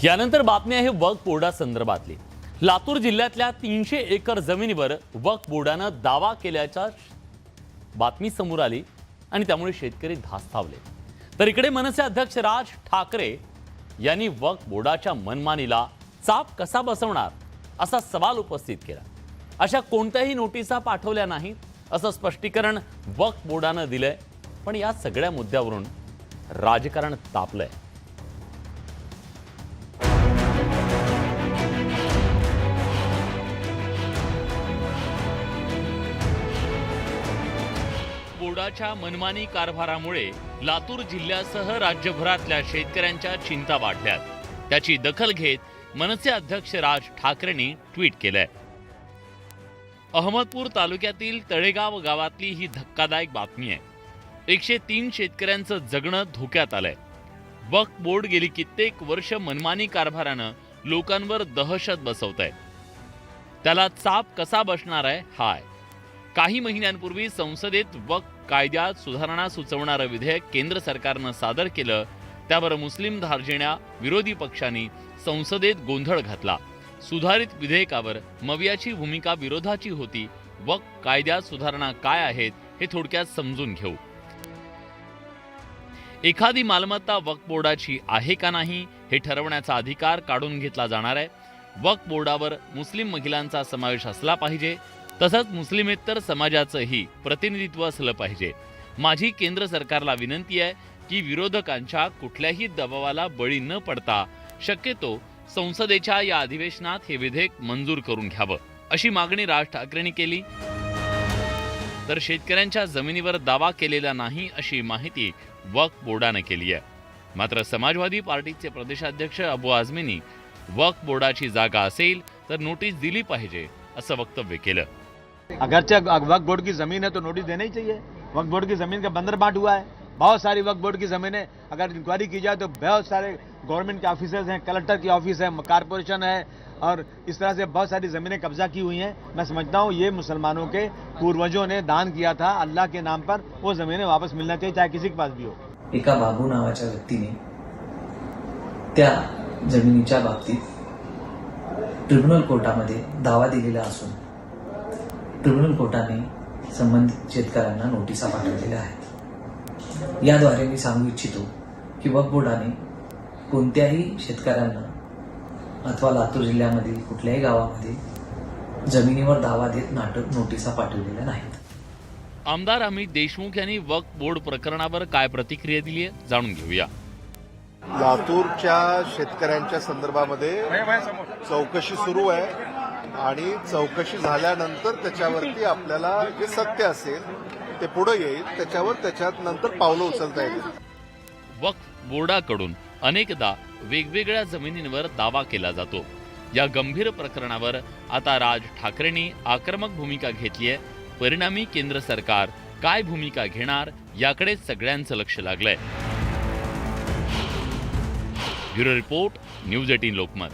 यानंतर बातमी आहे वक्फ बोर्डा संदर्भातली। लातूर जिल्ह्यातल्या 300 एकर जमिनीवर वक्फ बोर्डानं दावा केल्याच्या बातमी समोर आली आणि त्यामुळे शेतकरी धास्तावले। तर इकडे मनसे अध्यक्ष राज ठाकरे यांनी वक्फ बोर्डाच्या मनमानीला चाप कसा बसवणार असा सवाल उपस्थित केला। अशा कोणत्याही नोटिसा पाठवल्या नाहीत असं स्पष्टीकरण वक्फ बोर्डानं दिलंय। पण या सगळ्या मुद्द्यावरून राजकारण तापलंय। बोर्डाच्या मनमानी कारभारामुळे लातूर जिल्ह्यासह राज्यभरातल्या शेतकऱ्यांच्या चिंता वाढल्यात। त्याची दखल घेत मनसे अध्यक्ष राज ठाकरेंनी ट्विट केलंय। अहमदपूर तालुक्यातील तळेगाव गावातली ही धक्कादायक बातमी आहे। 103 शेतकऱ्यांचं जगणं धोक्यात आलंय। वक्फ बोर्ड गेली कित्येक वर्ष मनमानी कारभारानं लोकांवर दहशत बसवतंय। त्याला चाप कसा बसणार आहे हाय। काही महिन्यांपूर्वी संसदेत वक्फ कायद्यात सुधारणा सुचवणारं विधेयक केंद्र सरकारनं सादर केलं। त्यावर मुस्लिम धार्जिण्या विरोधी पक्षांनी संसदेत गोंधळ घातला। सुधारित विधेयकावर मवियाची भूमिका विरोधाची होती। वक्फ कायद्यात सुधारणा काय आहेत हे थोडक्यात समजून घेऊ। एखादी मालमत्ता वक्फ बोर्डाची आहे का नाही हे ठरवण्याचा अधिकार काढून घेतला जाणार आहे। वक्फ बोर्डावर मुस्लिम महिलांचा समावेश असला पाहिजे, तसंच मुस्लिमेतर समाजाचंही प्रतिनिधित्व असलं पाहिजे। माझी केंद्र सरकारला विनंती आहे की विरोधकांच्या कुठल्याही दबावाला बळी न पडता शक्यतो संसदेच्या या अधिवेशनात हे विधेयक मंजूर करून घ्यावं अशी मागणी राज ठाकरेंनी केली। तर शेतकऱ्यांच्या जमिनीवर दावा केलेला नाही अशी माहिती वक्फ बोर्डाने केली आहे। मात्र समाजवादी पार्टीचे प्रदेशाध्यक्ष अबू आझमींनी वक्फ बोर्डाची जागा असेल तर नोटीस दिली पाहिजे असं वक्तव्य केलं। अगरचे वक्फ बोर्ड की जमीन है तो नोटिस देना ही चाहिए। वक्फ बोर्ड की जमीन का बंदरबाट हुआ है, बहुत सारी वक्फ बोर्ड की जमीनें अगर इंक्वायरी की जाए तो बहुत सारे गवर्नमेंट के ऑफिसर्स हैं, कलेक्टर की ऑफिस है, कारपोरेशन है और इस तरह से बहुत सारी जमीनें कब्जा की हुई हैं। मैं समझता हूँ ये मुसलमानों के पूर्वजों ने दान किया था अल्लाह के नाम पर, वो जमीनें वापस मिलना चाहिए चाहे किसी के पास भी हो। एका बाबू नावाच्या व्यक्तीने त्या जमिनीच्या बाबतीत ट्रिब्युनल कोर्टामध्ये दावा दिलेला असून ट्रिब्युनल कोर्टाने संबंधित शेतकऱ्यांना नोटिसा पाठवलेल्या आहेत। याद्वारे मी सांगू इच्छितो की वक्फ बोर्डाने कोणत्याही शेतकऱ्यांना अथवा लातूर जिल्ह्यामधील कुठल्याही गावामध्ये जमिनीवर दावा देत नोटिसा पाठवलेल्या नाहीत। आमदार अमित देशमुख यांनी वक्फ बोर्ड प्रकरणावर काय प्रतिक्रिया दिली आहे जाणून घेऊया। लातूरच्या शेतकऱ्यांच्या संदर्भामध्ये चौकशी सुरू आहे आणि चौकशी झाल्यानंतर त्याच्यावरती आपल्याला जे सत्य असेल ते पुढे येईल, त्याच्यात नंतर पावलं उचलता येईल। वक्फ बोर्डाकडून अनेकदा वेगवेगळ्या जमिनींवर दावा केला जातो। या गंभीर प्रकरणावर आता राज ठाकरेंनी आक्रमक भूमिका घेतली आहे। परिणामी केंद्र सरकार काय भूमिका घेणार याकडे सगळ्यांचं लक्ष लागलंय। Bureau report, news 18 Lokmat.